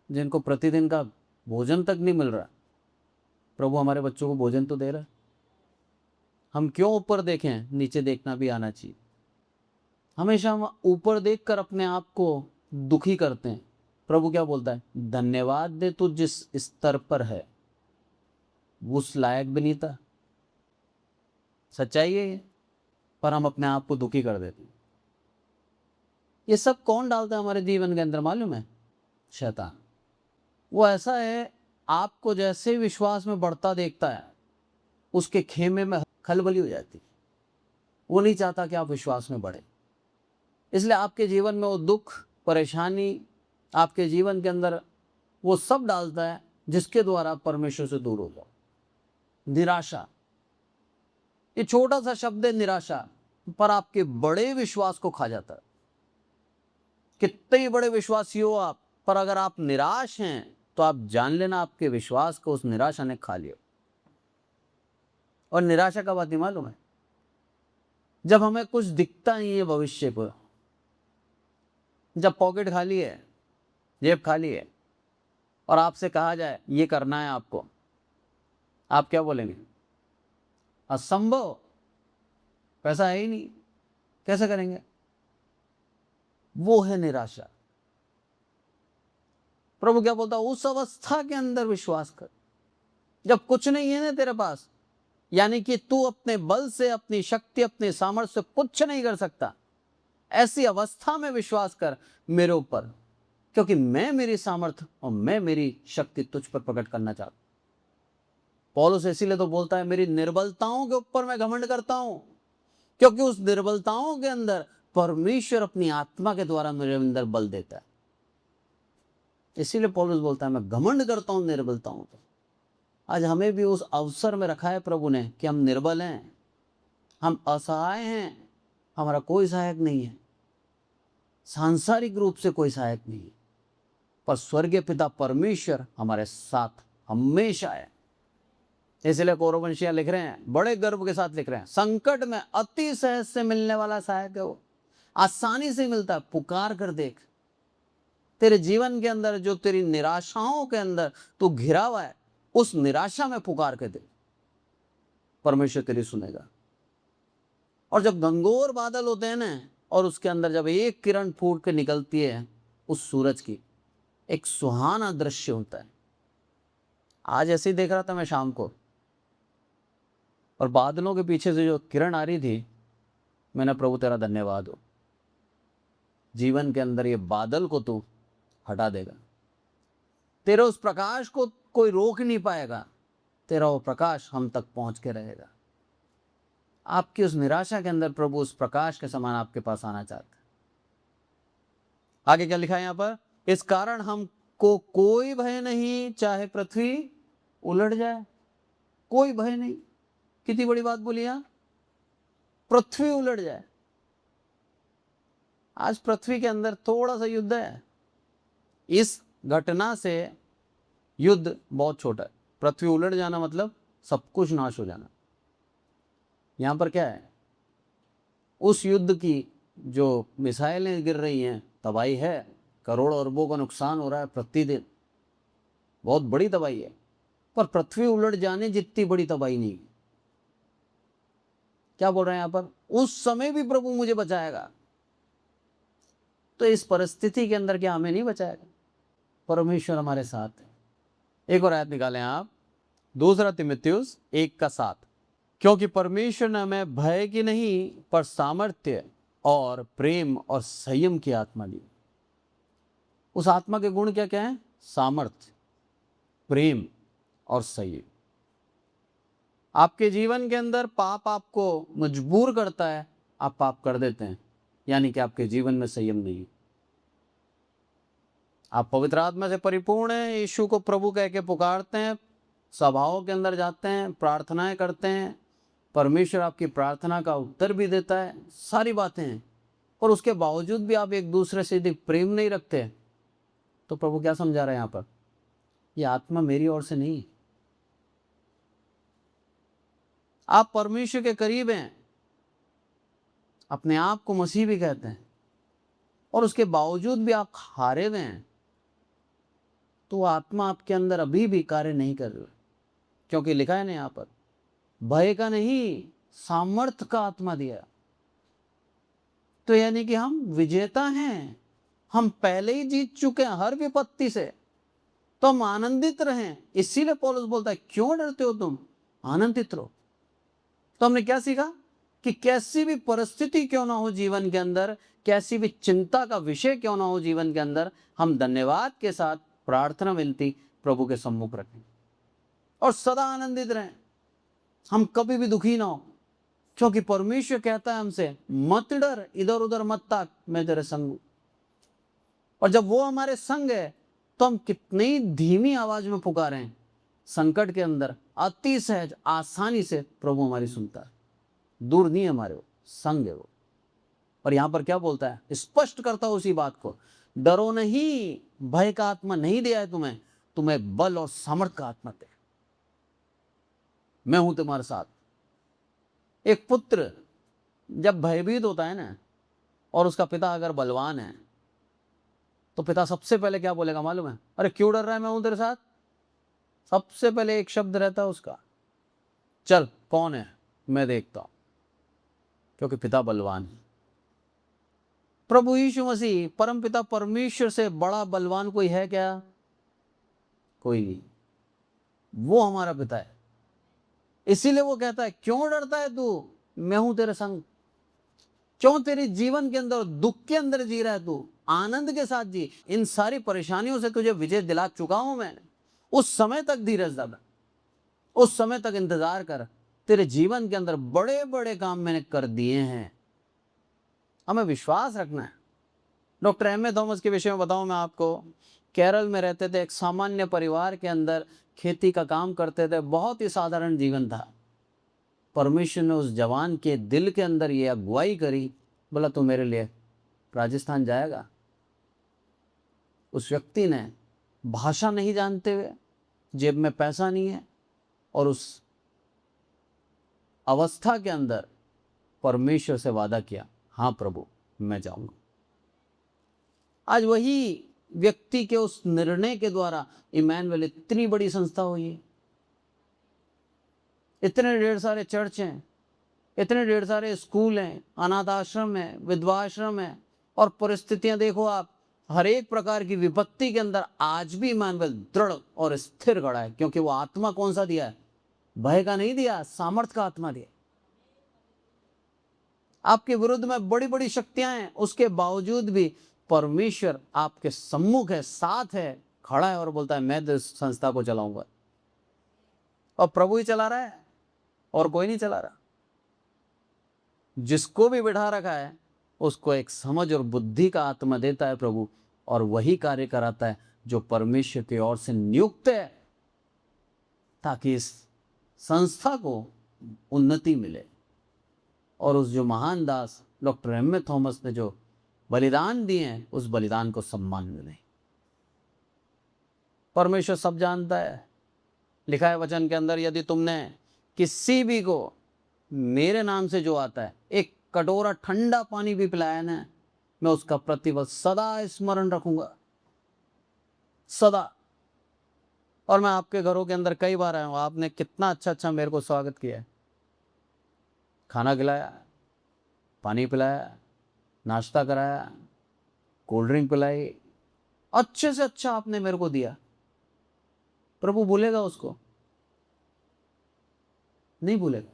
जिनको प्रतिदिन का भोजन तक नहीं मिल रहा। प्रभु हमारे बच्चों को भोजन तो दे रहा है। हम क्यों ऊपर देखें, नीचे देखना भी आना चाहिए। हमेशा हम ऊपर देखकर अपने आप को दुखी करते हैं। प्रभु क्या बोलता है, धन्यवाद दे तू जिस स्तर पर है, उस लायक भी नहीं था। सच्चाई है ये, पर हम अपने आप को दुखी कर देते हैं। ये सब कौन डालता है हमारे जीवन के अंदर मालूम है? शैतान। वो ऐसा है, आपको जैसे विश्वास में बढ़ता देखता है, उसके खेमे में खलबली हो जाती है। वो नहीं चाहता कि आप विश्वास में बढ़े, इसलिए आपके जीवन में वो दुख, परेशानी, आपके जीवन के अंदर वो सब डालता है जिसके द्वारा आप परमेश्वर से दूर हो जाओ। निराशा, ये छोटा सा शब्द है निराशा, पर आपके बड़े विश्वास को खा जाता है। कितने ही बड़े विश्वासी हो आप, पर अगर आप निराश हैं तो आप जान लेना आपके विश्वास को उस निराशा ने खा लिया। और निराशा का बात नहीं मालूम है, जब हमें कुछ दिखता नहीं है भविष्य को, जब पॉकेट खाली है, जेब खाली है, और आपसे कहा जाए ये करना है आपको, आप क्या बोलेंगे? असंभव, पैसा है ही नहीं, कैसे करेंगे? वो है निराशा। प्रभु क्या बोलता है, उस अवस्था के अंदर विश्वास कर जब कुछ नहीं है ना तेरे पास, यानी कि तू अपने बल से, अपनी शक्ति, अपने सामर्थ्य से कुछ नहीं कर सकता। ऐसी अवस्था में विश्वास कर मेरे ऊपर, क्योंकि मैं मेरी सामर्थ्य और मैं मेरी शक्ति तुझ पर प्रकट करना चाहता हूं। पौलुस इसीलिए तो बोलता है, मेरी निर्बलताओं के ऊपर मैं घमंड करता हूं, क्योंकि उस निर्बलताओं के अंदर परमेश्वर अपनी आत्मा के द्वारा मेरे अंदर बल देता है। इसीलिए पौलुस बोलता है, मैं घमंड करता हूं निर्बलताओं पर। आज हमें भी उस अवसर में रखा है प्रभु ने कि हम निर्बल हैं, हम असहाय हैं, हमारा कोई सहायक नहीं है, सांसारिक रूप से कोई सहायक नहीं है, पर स्वर्गीय पिता परमेश्वर हमारे साथ हमेशा है। इसलिए कौरवंशिया लिख रहे हैं, बड़े गर्व के साथ लिख रहे हैं, संकट में अति सहज से मिलने वाला सहायक है वो, आसानी से मिलता है। पुकार कर देख, तेरे जीवन के अंदर जो तेरी निराशाओं के अंदर तू घिरा हुआ है, उस निराशा में पुकार के देख, परमेश्वर तेरी सुनेगा। और जब घंघोर बादल होते हैं ना, और उसके अंदर जब एक किरण फूट के निकलती है उस सूरज की, एक सुहाना दृश्य होता है। आज ऐसे ही देख रहा था मैं शाम को, और बादलों के पीछे से जो किरण आ रही थी, मैंने प्रभु तेरा धन्यवाद हो, जीवन के अंदर ये बादल को तू हटा देगा। तेरे उस प्रकाश को कोई रोक नहीं पाएगा, तेरा वो प्रकाश हम तक पहुंच के रहेगा। आपकी उस निराशा के अंदर प्रभु उस प्रकाश के समान आपके पास आना चाहता है। आगे क्या लिखा है यहाँ पर, इस कारण हमको कोई भय नहीं, चाहे पृथ्वी उलट जाए। कोई भय नहीं, कितनी बड़ी बात बोली यहां, पृथ्वी उलट जाए। आज पृथ्वी के अंदर थोड़ा सा युद्ध है, इस घटना से युद्ध बहुत छोटा है। पृथ्वी उलट जाना मतलब सब कुछ नाश हो जाना। यहां पर क्या है, उस युद्ध की जो मिसाइलें गिर रही हैं, तबाही है, करोड़ों अरबों का नुकसान हो रहा है प्रतिदिन। बहुत बड़ी तबाही है, पर पृथ्वी उलट जाने जितनी बड़ी तबाही नहीं। क्या बोल रहे हैं यहां पर? उस समय भी प्रभु मुझे बचाएगा। तो इस परिस्थिति के अंदर क्या हमें नहीं बचाएगा? परमेश्वर हमारे साथ है। एक और आयत निकालें आप, 2 तीमुथियुस 1:7। क्योंकि परमेश्वर ने हमें भय की नहीं पर सामर्थ्य और प्रेम और संयम की आत्मा दी। उस आत्मा के गुण क्या क्या है? सामर्थ्य, प्रेम और संयम। आपके जीवन के अंदर पाप आपको मजबूर करता है, आप पाप कर देते हैं, यानी कि आपके जीवन में संयम नहीं है। आप पवित्र आत्मा से परिपूर्ण हैं, यीशु को प्रभु कह के पुकारते हैं, सभाओं के अंदर जाते हैं, प्रार्थनाएं करते हैं, परमेश्वर आपकी प्रार्थना का उत्तर भी देता है, सारी बातें हैं, और उसके बावजूद भी आप एक दूसरे से यदि प्रेम नहीं रखते, तो प्रभु क्या समझा रहे हैं यहाँ पर? ये आत्मा मेरी ओर से नहीं। आप परमेश्वर के करीब हैं, अपने आप को मसीह भी कहते हैं, और उसके बावजूद भी आप हारे हुए हैं, तो आत्मा आपके अंदर अभी भी कार्य नहीं कर रही। क्योंकि लिखा है ना यहाँ पर, भय का नहीं सामर्थ्य का आत्मा दिया। तो यानी कि हम विजेता हैं, हम पहले ही जीत चुके हैं हर विपत्ति से, तो हम आनंदित रहें। इसीलिए पौलुस बोलता है, क्यों डरते हो तुम, आनंदित रहो। तो हमने क्या सीखा कि कैसी भी परिस्थिति क्यों ना हो जीवन के अंदर, कैसी भी चिंता का विषय क्यों ना हो जीवन के अंदर, हम धन्यवाद के साथ प्रार्थना विनती प्रभु के सम्मुख रखें और सदा आनंदित रहें। हम कभी भी दुखी ना हो, क्योंकि परमेश्वर कहता है हमसे, मत डर, इधर उधर मत ताक, मैं तेरे संग हूं। और जब वो हमारे संग है, तो हम कितनी धीमी आवाज में पुकारें, संकट के अंदर अति सहज आसानी से प्रभु हमारी सुनता है। दूर नहीं है हमारे, वो संग है वो। और यहां पर क्या बोलता है, स्पष्ट करता है उसी बात को, डरो नहीं, भय का आत्मा नहीं दिया है तुम्हें, तुम्हें बल और सामर्थ का आत्मा दे, मैं हूं तुम्हारे साथ। एक पुत्र जब भयभीत होता है ना, और उसका पिता अगर बलवान है, तो पिता सबसे पहले क्या बोलेगा मालूम है? अरे क्यों डर रहा है, मैं हूं तेरे साथ। सबसे पहले एक शब्द रहता है उसका, चल कौन है मैं देखता हूं, क्योंकि पिता बलवान है। प्रभु यीशु मसीह परम पिता परमेश्वर से बड़ा बलवान कोई है क्या? कोई नहीं, वो हमारा पिता है। इसीलिए वो कहता है, क्यों डरता है तू, मैं हूं तेरे संग। क्यों तेरे जीवन के अंदर दुख के अंदर जी रहा है, तू आनंद के साथ जी। इन सारी परेशानियों से तुझे विजय दिला चुका हूं मैं। उस समय तक धीरज दादा, उस समय तक इंतजार कर, तेरे जीवन के अंदर बड़े बड़े काम मैंने कर दिए हैं। हमें विश्वास रखना है। डॉक्टर एम ए थॉमस के विषय में बताऊं मैं आपको, केरल में रहते थे, एक सामान्य परिवार के अंदर खेती का काम करते थे, बहुत ही साधारण जीवन था। परमेश्वर ने उस जवान के दिल के अंदर ये अगुवाई करी, बोला तू मेरे लिए राजस्थान जाएगा। उस व्यक्ति ने भाषा नहीं जानते हुए, जेब में पैसा नहीं है, और उस अवस्था के अंदर परमेश्वर से वादा किया, हाँ प्रभु मैं जाऊंगा। आज वही व्यक्ति के उस निर्णय के द्वारा इमैनुअल इतनी बड़ी संस्था हुई है, इतने ढेर सारे चर्च हैं, इतने ढेर सारे स्कूल हैं, अनाथ आश्रम है, विधवा आश्रम है, और परिस्थितियां देखो आप, हर एक प्रकार की विपत्ति के अंदर आज भी इमैनुअल दृढ़ और स्थिर खड़ा है। क्योंकि वो आत्मा कौन सा दिया है? भय का नहीं दिया, सामर्थ्य का आत्मा दिया। आपके विरुद्ध में बड़ी बड़ी शक्तियां हैं, उसके बावजूद भी परमेश्वर आपके सम्मुख है, साथ है, खड़ा है, और बोलता है मैं इस संस्था को चलाऊंगा। और प्रभु ही चला रहा है, और कोई नहीं चला रहा। जिसको भी बिठा रखा है, उसको एक समझ और बुद्धि का आत्मा देता है प्रभु, और वही कार्य कराता है जो परमेश्वर की ओर से नियुक्त है, ताकि इस संस्था को उन्नति मिले, और उस जो महान दास डॉक्टर एम ए थॉमस ने जो बलिदान दिए हैं, उस बलिदान को सम्मान मिले। परमेश्वर सब जानता है। लिखा है वचन के अंदर, यदि तुमने किसी भी को मेरे नाम से जो आता है, एक कटोरा ठंडा पानी भी पिलाया ना, मैं उसका प्रतिफल सदा स्मरण रखूंगा, सदा। और मैं आपके घरों के अंदर कई बार आया हूँ, आपने कितना अच्छा अच्छा मेरे को स्वागत किया है, खाना खिलाया, पानी पिलाया, नाश्ता कराया, कोल्ड ड्रिंक पिलाई, अच्छे से अच्छा आपने मेरे को दिया। प्रभु भूलेगा उसको? नहीं भूलेगा,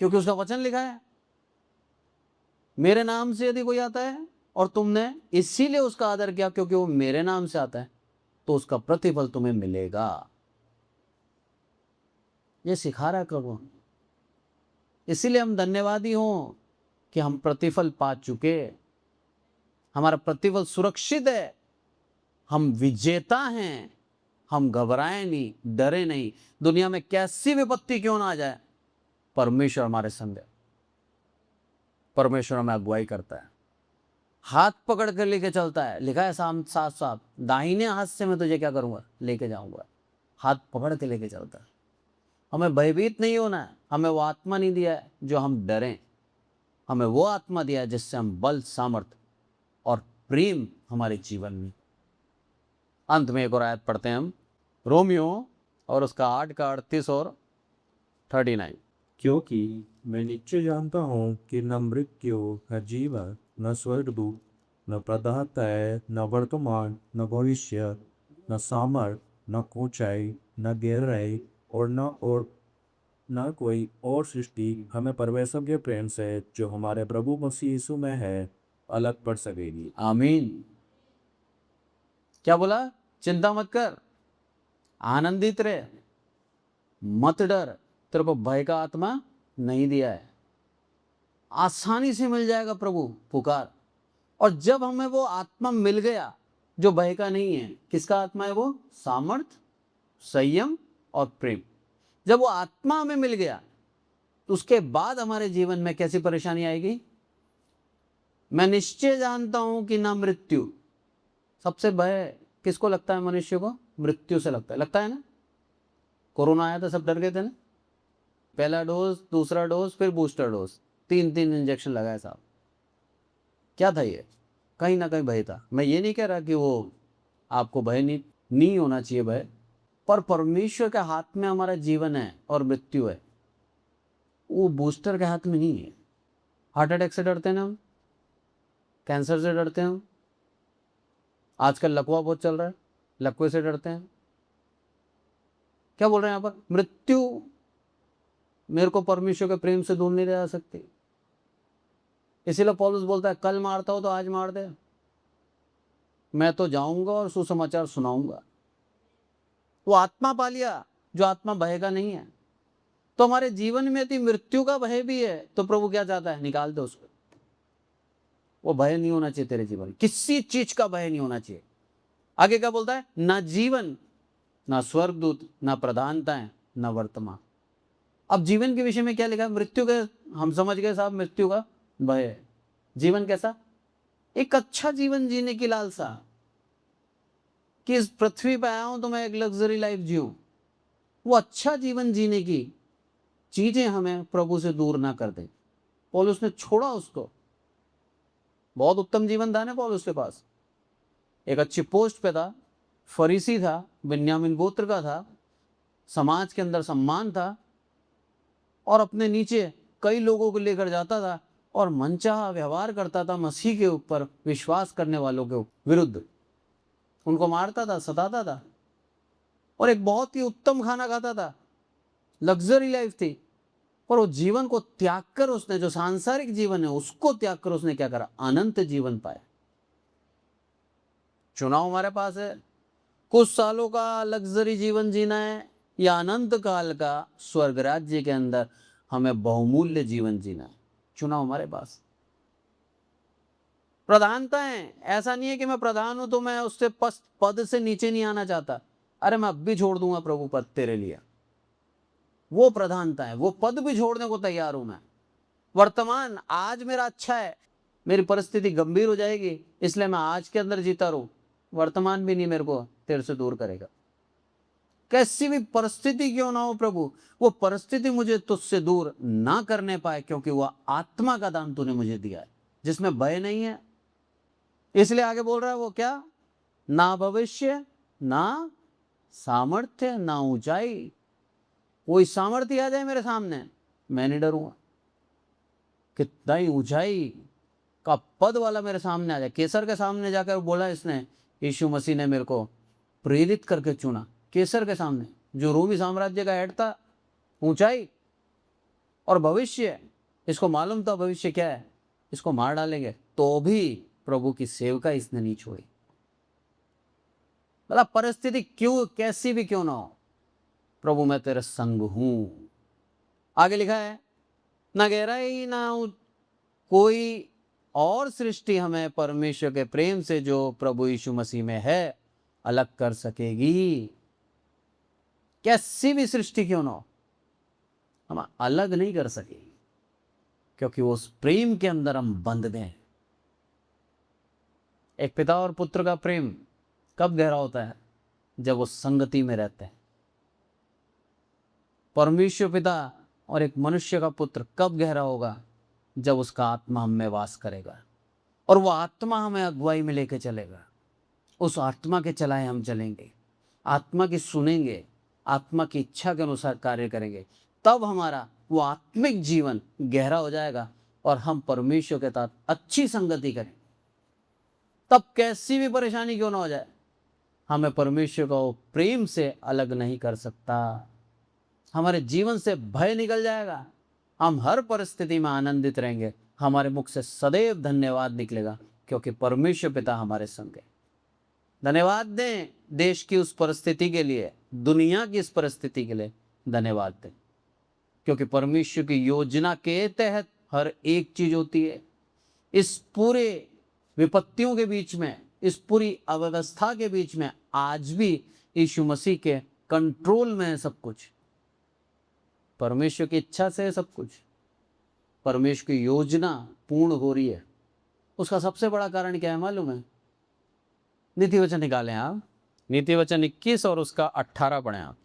क्योंकि उसका वचन लिखा है, मेरे नाम से यदि कोई आता है और तुमने इसीलिए उसका आदर किया क्योंकि वो मेरे नाम से आता है, तो उसका प्रतिफल तुम्हें मिलेगा। ये सिखा रहा है प्रभु। इसीलिए हम धन्यवादी हों कि हम प्रतिफल पा चुके, हमारा प्रतिफल सुरक्षित है, हम विजेता हैं, हम घबराए नहीं, डरे नहीं। दुनिया में कैसी विपत्ति क्यों ना आ जाए, परमेश्वर हमारे संग है, परमेश्वर हमें अगुवाई करता है, हाथ पकड़ कर लेके चलता है। लिखा है साम साफ साफ, दाहिने हाथ से मैं तुझे क्या करूंगा, लेके जाऊंगा। हाथ पकड़ के लेके चलता है। हमें भयभीत नहीं होना है, हमें वो आत्मा नहीं दिया है जो हम डरें, हमें वो आत्मा दिया है जिससे हम बल, सामर्थ और प्रेम हमारे जीवन में। अंत में एक और आयत पढ़ते हैं हम, रोमियो और उसका 8 का 38 और 39। क्योंकि मैं निश्चय जानता हूँ कि न मृत्यु, न जीवन, न स्वर्गदूत, न प्रातः, न वर्तमान, न भविष्य, न सामर्थ, न ऊंचाई, न गहराई, और न कोई और सृष्टि हमें परमेश्वर के प्रेम से जो हमारे प्रभु मसीह यीशु में है अलग पड़ सकेगी। आमीन। क्या बोला? चिंता मत कर, आनंदित रहे, मत डर, तेरे को भय का आत्मा नहीं दिया है। आसानी से मिल जाएगा प्रभु, पुकार। और जब हमें वो आत्मा मिल गया जो भय का नहीं है, किसका आत्मा है वो? सामर्थ, संयम और प्रेम। जब वो आत्मा हमें मिल गया तो उसके बाद हमारे जीवन में कैसी परेशानी आएगी? मैं निश्चय जानता हूं कि ना मृत्यु, सबसे भय किसको लगता है? मनुष्य को मृत्यु से लगता है ना। कोरोना आया था, सब डर गए थे ना। पहला डोज, दूसरा डोज, फिर बूस्टर डोज, 3 इंजेक्शन लगाए साहब। क्या था ये? कहीं ना कहीं भय था। मैं ये नहीं कह रहा कि वो आपको भय नहीं होना चाहिए भय, पर परमेश्वर के हाथ में हमारा जीवन है और मृत्यु है, वो बूस्टर के हाथ में नहीं है। हार्ट अटैक से डरते हैं ना हम, कैंसर से डरते हैं हम, आजकल लकवा बहुत चल रहा है, लकवे से डरते हैं। क्या बोल रहे हैं यहाँ पर? मृत्यु मेरे को परमेश्वर के प्रेम से दूर नहीं रह सकती। इसीलिए पौलुस बोलता है, कल मारता हो तो आज मार दे, मैं तो जाऊंगा और सुसमाचार सुनाऊंगा। वो आत्मा पा लिया जो आत्मा भय का नहीं है। तो हमारे जीवन में यदि मृत्यु का भय भी है तो प्रभु क्या चाहता है? निकाल दो उसको। वो भय नहीं होना चाहिए तेरे जीवन, किसी चीज का भय नहीं होना चाहिए। आगे क्या बोलता है? ना जीवन, ना स्वर्गदूत, ना प्रधानताएं, ना वर्तमान। अब जीवन के विषय में क्या लिखा है? मृत्यु के हम समझ गए साहब, मृत्यु का भय है। जीवन कैसा? एक अच्छा जीवन जीने की लालसा, कि इस पृथ्वी पे आया हूं तो मैं एक लग्जरी लाइफ जीऊं। वो अच्छा जीवन जीने की चीजें हमें प्रभु से दूर ना कर दे। पौलुस ने छोड़ा उसको। बहुत उत्तम जीवन था ना पौलुस के पास, एक अच्छी पोस्ट पे था, फरीसी था, बिन्यामीन गोत्र का था, समाज के अंदर सम्मान था, और अपने नीचे कई लोगों को लेकर जाता था और मनचाहा व्यवहार करता था मसीह के ऊपर विश्वास करने वालों के विरुद्ध। उनको मारता था, सताता था, और एक बहुत ही उत्तम खाना खाता था, लग्जरी लाइफ थी। पर वो जीवन को त्याग कर उसने, जो सांसारिक जीवन है उसको त्याग कर उसने क्या करा? अनंत जीवन पाया। चुनाव हमारे पास है, कुछ सालों का लग्जरी जीवन जीना है या अनंत काल का स्वर्ग राज्य के अंदर हमें बहुमूल्य जीवन जीना है। चुनाव हमारे पास। प्रधानता है, ऐसा नहीं है कि मैं प्रधान हूं तो मैं उससे पद से नीचे नहीं आना चाहता। अरे मैं अब भी छोड़ दूंगा प्रभु पद तेरे लिए, वो प्रधानता है, वो पद भी छोड़ने को तैयार हूं मैं। वर्तमान आज मेरा अच्छा है, मेरी परिस्थिति गंभीर हो जाएगी, इसलिए मैं आज के अंदर जीता रहूं, वर्तमान भी नहीं मेरे को तेरे से दूर करेगा। कैसी भी परिस्थिति क्यों ना हो प्रभु, वो परिस्थिति मुझे तुझसे दूर ना करने पाए, क्योंकि वह आत्मा का दान तूने मुझे दिया है जिसमें भय नहीं है। इसलिए आगे बोल रहा है वो क्या? ना भविष्य, ना सामर्थ्य ना ऊंचाई। कोई सामर्थ्य आ जाए मेरे सामने, मैं नहीं डरूंगा। कितना ही ऊंचाई का पद वाला मेरे सामने आ जाए। केसर के सामने जाकर बोला इसने, यीशु मसीह ने मेरे को प्रेरित करके चुना। केसर के सामने, जो रोमी साम्राज्य का हेड था। ऊंचाई और भविष्य, इसको मालूम था भविष्य क्या है, इसको मार डालेंगे, तो भी प्रभु की सेवका इसने नहीं छोड़ी। मतलब परिस्थिति क्यों कैसी भी क्यों ना हो, प्रभु मैं तेरे संग हूं। आगे लिखा है, ना गहराई ना कोई और सृष्टि हमें परमेश्वर के प्रेम से जो प्रभु यीशु मसीह में है अलग कर सकेगी। कैसी भी सृष्टि क्यों ना हो, हम अलग नहीं कर सकेगी, क्योंकि उस प्रेम के अंदर हम बंध गए हैं। एक पिता और पुत्र का प्रेम कब गहरा होता है? जब वो संगति में रहते हैं। परमेश्वर पिता और एक मनुष्य का पुत्र कब गहरा होगा? जब उसका आत्मा हम में वास करेगा और वो आत्मा हमें अगुवाई में लेके चलेगा। उस आत्मा के चलाए हम चलेंगे, आत्मा की सुनेंगे, आत्मा की इच्छा के अनुसार कार्य करेंगे, तब हमारा वो आत्मिक जीवन गहरा हो जाएगा और हम परमेश्वर के साथ अच्छी संगति करें। तब कैसी भी परेशानी क्यों ना हो जाए, हमें परमेश्वर का वो प्रेम से अलग नहीं कर सकता। हमारे जीवन से भय निकल जाएगा, हम हर परिस्थिति में आनंदित रहेंगे, हमारे मुख से सदैव धन्यवाद निकलेगा, क्योंकि परमेश्वर पिता हमारे संग है। धन्यवाद दें देश की उस परिस्थिति के लिए, दुनिया की इस परिस्थिति के लिए धन्यवाद दें, क्योंकि परमेश्वर की योजना के तहत हर एक चीज होती है। इस पूरे विपत्तियों के बीच में, इस पूरी अव्यवस्था के बीच में आज भी यीशु मसीह के कंट्रोल में है सब कुछ। परमेश्वर की इच्छा से है सब कुछ। परमेश्वर की योजना पूर्ण हो रही है। उसका सबसे बड़ा कारण क्या है मालूम है? नीति वचन निकालें आप, नीति वचन 21 और उसका 18 पढ़ें आप।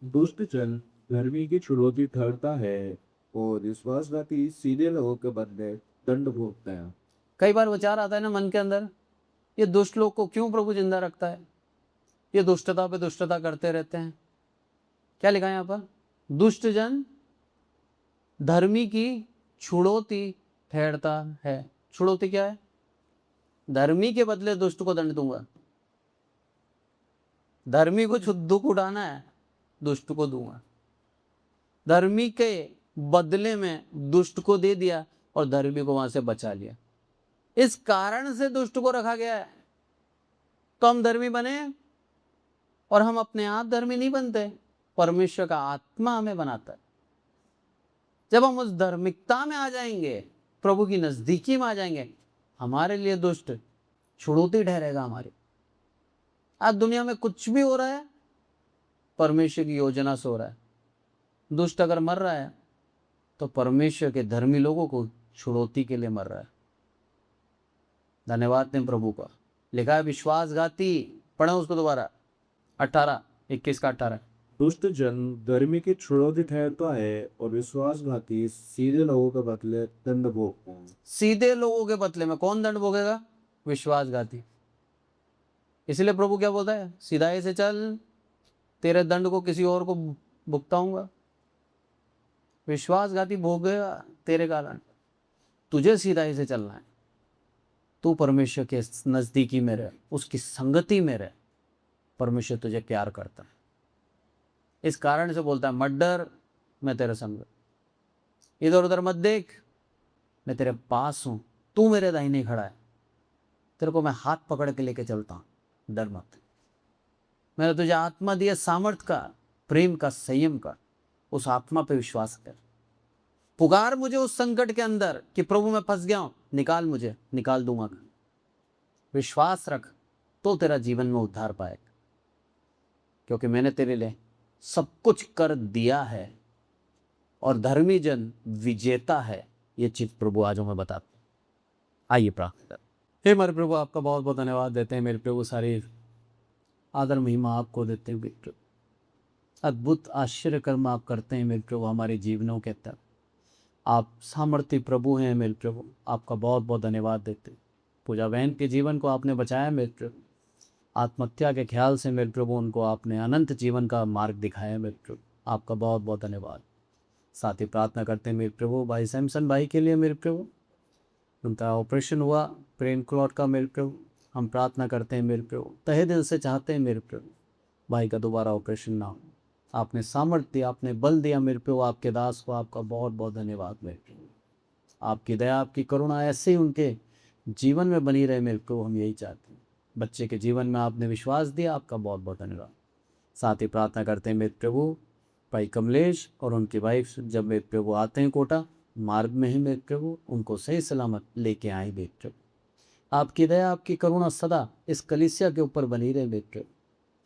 दुष्ट जन धर्मी की चुनौती ठहरता है और विश्वासघाती सीधे लोगों के बदले दंड भोगता है। कई बार विचार आता है ना मन के अंदर, ये दुष्ट लोग को क्यों प्रभु जिंदा रखता है? ये दुष्टता पे दुष्टता करते रहते हैं। क्या लिखा है यहाँ पर? दुष्ट जन धर्मी की छुड़ौती ठहरता है। छुड़ौती क्या है? धर्मी के बदले दुष्ट को दंड दूंगा। धर्मी को दुख उठाना है, दुष्ट को दूंगा। धर्मी के बदले में दुष्ट को दे दिया और धर्मी को वहां से बचा लिया। इस कारण से दुष्ट को रखा गया है, तो हम धर्मी बने। और हम अपने आप धर्मी नहीं बनते, परमेश्वर का आत्मा हमें बनाता है। जब हम उस धार्मिकता में आ जाएंगे, प्रभु की नजदीकी में आ जाएंगे, हमारे लिए दुष्ट छुड़ौती ठहरेगा हमारी। आज दुनिया में कुछ भी हो रहा है परमेश्वर की योजना से हो रहा है। दुष्ट अगर मर रहा है तो परमेश्वर के धर्मी लोगों को छुड़ौती के लिए मर रहा है। धन्यवाद दें प्रभु का। लिखा है विश्वासघाती, पढ़ो उसको दोबारा, 18, 21 का 18। दुष्ट जन धर्मी की चुनौती ठहरता है और विश्वासघाती सीधे लोगों के बदले दंड भोगता है। सीधे लोगों के बदले में कौन दंड भोगेगा? विश्वासघाती। इसलिए प्रभु क्या बोलता है? सीधाई से चल, तेरे दंड को किसी और को भुगताऊंगा। विश्वासघाती भोगेगा तेरे कारण। तुझे सीधाई से चलना है। तू परमेश्वर के नजदीकी में रह, उसकी संगति में रह। परमेश्वर तुझे प्यार करता है। इस कारण से बोलता है मत डर, मैं तेरे संग। इधर उधर मत देख, मैं तेरे पास हूं, तू मेरे दाहिने खड़ा है। तेरे को मैं हाथ पकड़ के लेके चलता हूं, डर मत। मैंने तुझे आत्मा दिया सामर्थ का, प्रेम का, संयम का। उस आत्मा पे विश्वास कर। पुकार मुझे उस संकट के अंदर कि प्रभु मैं फंस गया हूं, निकाल मुझे, निकाल दूंगा। विश्वास रख तो तेरा जीवन में उद्धार पाएगा, क्योंकि मैंने तेरे लिए सब कुछ कर दिया है और धर्मी जन विजेता है। ये चीज प्रभु आज हमें बताता है। आइए प्रार्थना करें। हे हमारे प्रभु, आपका बहुत बहुत धन्यवाद देते हैं मेरे प्रभु। सारी आदर महिमा आपको देते हुए प्रभु, अद्भुत आश्चर्य कर्म आप करते हैं मेरे प्रभु हमारे जीवनों के तहत। आप सामर्थ्य प्रभु हैं मेरे प्रभु, आपका बहुत बहुत धन्यवाद देते हैं। पूजा बहन के जीवन को आपने बचाया मेरे प्रभु, आत्महत्या के ख्याल से मेरे प्रभु उनको आपने अनंत जीवन का मार्ग दिखाया मेरे प्रभु, आपका बहुत बहुत धन्यवाद। साथ ही प्रार्थना करते हैं मेरे प्रभु भाई सैमसन भाई के लिए मेरे प्रभु, उनका ऑपरेशन हुआ ब्रेन क्लॉट का मेरे प्रभु, हम प्रार्थना करते हैं मेरे प्रभु, तहे दिल से चाहते हैं मेरे प्रभु भाई का दोबारा ऑपरेशन ना हो। आपने सामर्थ्य दिया, आपने बल दिया मेरे प्रभु आपके दास को, आपका बहुत बहुत धन्यवाद मेरे प्रभु। आपकी दया आपकी करुणा ऐसे ही उनके जीवन में बनी रहे मेरे प्रभु, हम यही चाहते हैं। बच्चे के जीवन में आपने विश्वास दिया, आपका बहुत बहुत धन्यवाद। साथ ही प्रार्थना करते हैं मेरे प्रभु भाई कमलेश और उनकी वाइफ, जब मेरे प्रभु आते हैं कोटा मार्ग में ही मेरे प्रभु उनको सही सलामत लेके आए मेरे प्रभु। आपकी दया आपकी करुणा सदा इस कलीसिया के ऊपर बनी रहे मेरे प्रभु।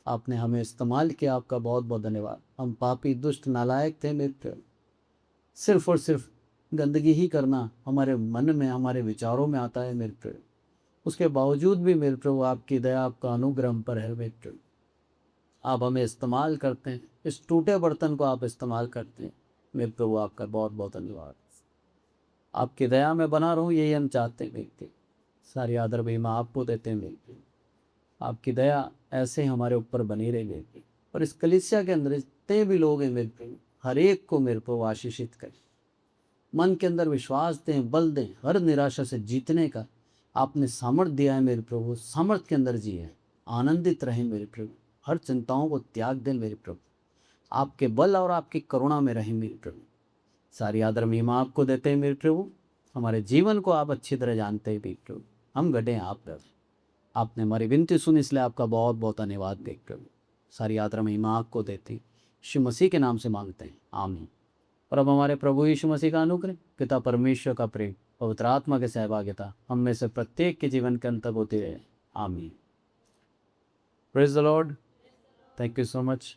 आपने हमें इस्तेमाल किया, आपका बहुत बहुत धन्यवाद। हम पापी दुष्ट नालायक थे मेरे प्रभु, सिर्फ और सिर्फ गंदगी ही करना हमारे मन में हमारे विचारों में आता है मेरे प्रभु। उसके बावजूद भी मेरे प्रभु आपकी दया आपका अनुग्रह हम पर है मेरे प्रभु। आप हमें इस्तेमाल करते हैं, इस टूटे बर्तन को आप इस्तेमाल करते हैं मेरे प्रभु, आपका बहुत बहुत धन्यवाद। आपकी दया में बना रहूं यही हम चाहते हैं मेरे प्रभु। सारी आदर महिमा आपको देते हैं मेरे प्रभु। आपकी दया ऐसे ही हमारे ऊपर बनी रहे मेरे प्रभु, और इस कलीसिया के अंदर जितने भी लोग हैं मेरे प्रभु हर एक को मेरे प्रभु आशीषित करें, मन के अंदर विश्वास दें, बल दें, हर निराशा से जीतने का आपने सामर्थ्य दिया है मेरे प्रभु, सामर्थ्य के अंदर जिए, आनंदित रहें मेरे प्रभु, हर चिंताओं को त्याग दें मेरे प्रभु, आपके बल और आपकी करुणा में रहें मेरे प्रभु। सारी आदर महिमा आपको देते हैं मेरे प्रभु, हमारे जीवन को आप अच्छी तरह जानते हैं मेरे प्रभु, हम गढ़े आप पर। आपने हमारी विनती सुनी इसलिए आपका बहुत बहुत धन्यवाद मेरे प्रभु। सारी आदर महिमा आपको देते हैं, यीशु मसीह के नाम से मांगते हैं, आमीन। और अब हमारे प्रभु यीशु मसीह का अनुग्रह, पिता परमेश्वर का प्रेम, पवित्र आत्मा की सहभागिता हम में से प्रत्येक के जीवन के अंत तक होती रहे, आमीन। Praise the Lord, thank you so much.